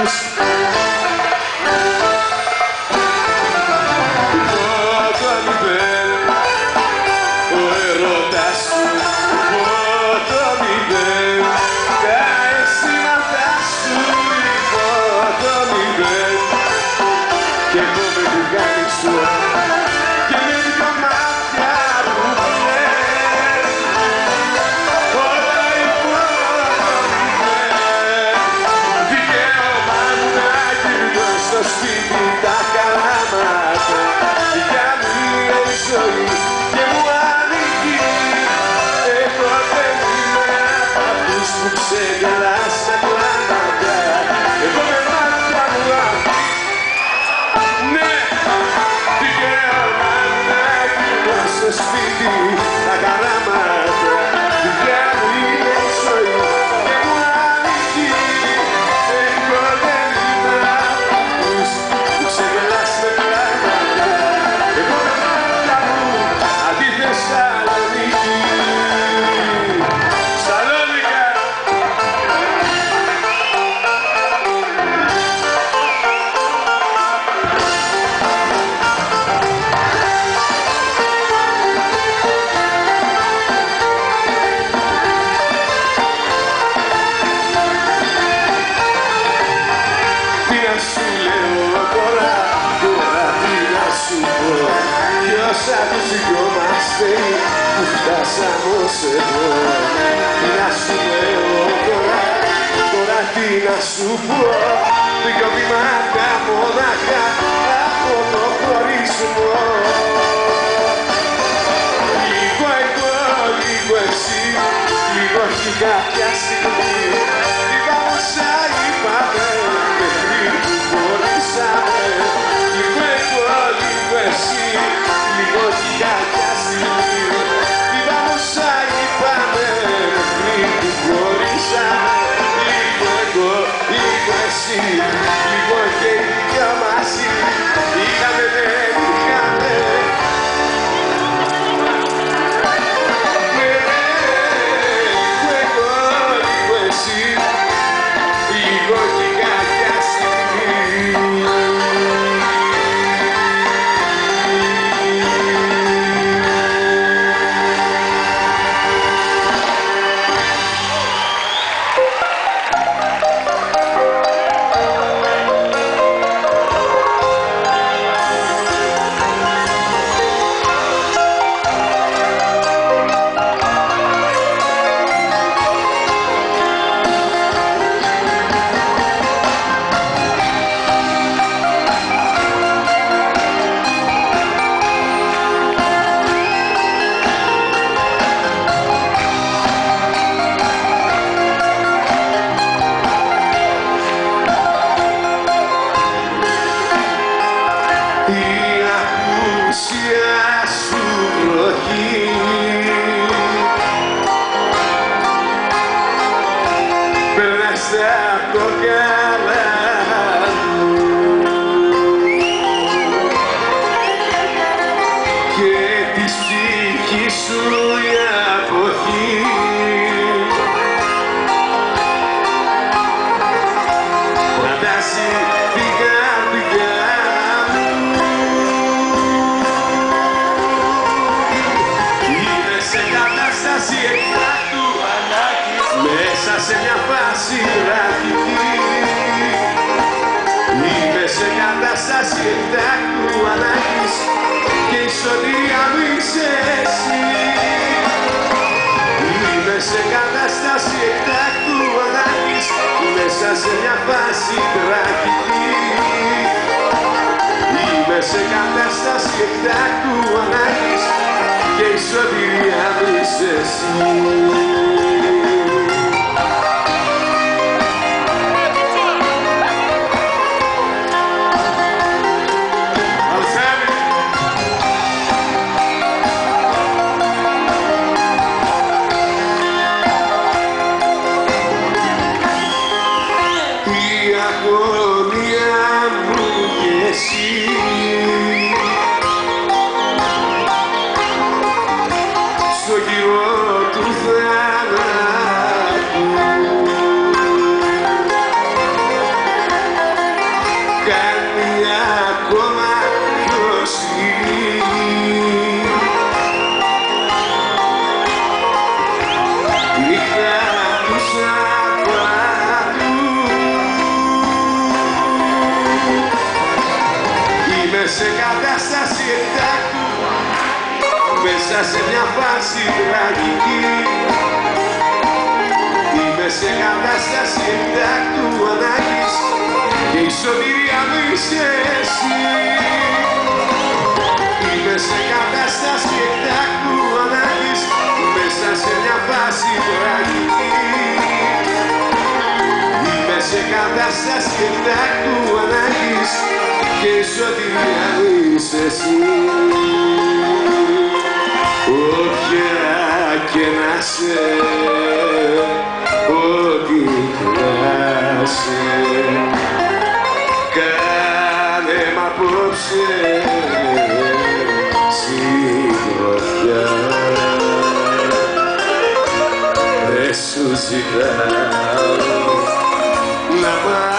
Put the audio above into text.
Μανούλας. Ο έρωτας σου φωτομηδέ, τα αισθήματά σου φωτομηδέ, κι εγώ με την κάνει σου και με δυο μάτια που κλαις, όλα υπότομηδέ. Δικαίωμα μου να γυρνώ στο σπίτι τα καλάματα για μια ζωή και μου ανήκει. Εγώ δεν είμαι απ' αυτούς που ξεγελάσα κλάματα. Εγώ με μάτια μου ναι, δικαίωμα να γυρνώ στο σπίτι τα καλάματα για μια ζωή και μου ανήκει. Εγώ δεν είμαι απ' αυτούς που ξεγελάσα κλάματα. Εγώ με μάτια μου αντί Θεσσαλονίκη. Σαλόνικα! Τι να σου λέω τώρα, τι να σου πω, ποιος από τους δυο μας θέλει που φτάσαμε ως εδώ. Τι να σου λέω τώρα τι να σου πω, δυο βήματα μονάχα από το χωρισμό. Λίγο εγώ, λίγο εσύ, λίγο έχει κάποια στιγμή, είπαμε όσα είπαμε μέχρι που χωρίσαμε. Λίγο εγώ, λίγο εσύ, λίγο έχει κάποια στιγμή, είπαμε όσα είπαμε μέχρι που χωρίσαμε. Λίγο εγώ, λίγο εσύ, λίγο και οι δυο μαζί, είχαμε δεν είχαμε. Λίγο εγώ, λίγο εσύ, λίγο και κάποια στιγμή. Η απουσία σου βροχή περνάς απ' το καλά μου και της ψυχής σου η αποχή κρατάσει την καρδιά. Μέσα σε μια φάση ραχική, είμαι σε κατάσταση εκτάκτου ανάγκης και η σωτηρία μου είσαι εσύ. Είμαι σε κατάσταση εκτάκτου ανάγκης, μέσα σε μια φάση τραγική. Είμαι σε κατάσταση εκτάκτου ανάγκης και η σωτηρία μου είσαι εσύ. Η αγωνία μου και εσύ στο γύρο του Θεού μέσα σε μια φάση τραγική. Είμαι σε κατάσταση εκτάκτου ανάγκης και η σωτηρία μου είσαι εσύ. Είμαι σε κατάσταση εκτάκτου ανάγκης μέσα σε μια φάση τραγική. Είμαι σε κατάσταση εκτάκτου ανάγκης και η σωτηρία μου είσαι εσύ. Όποια και να σε, ό,τι να σε, κάνε μ' απόψε συντροφιά. Δεν σου ζητάω να